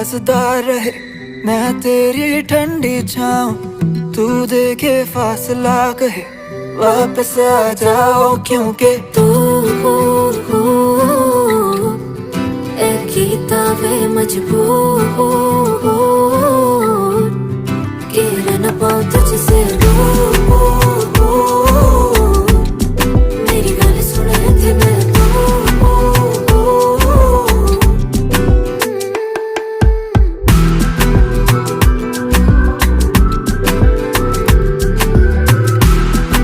मजेदार रहे, मैं तेरी ठंडी छाऊं, तू देखे फासला कहे वापस आ जाओ, क्योंकि तू कीता वे मजबूर कि रह न पाऊं तुझसे दूर।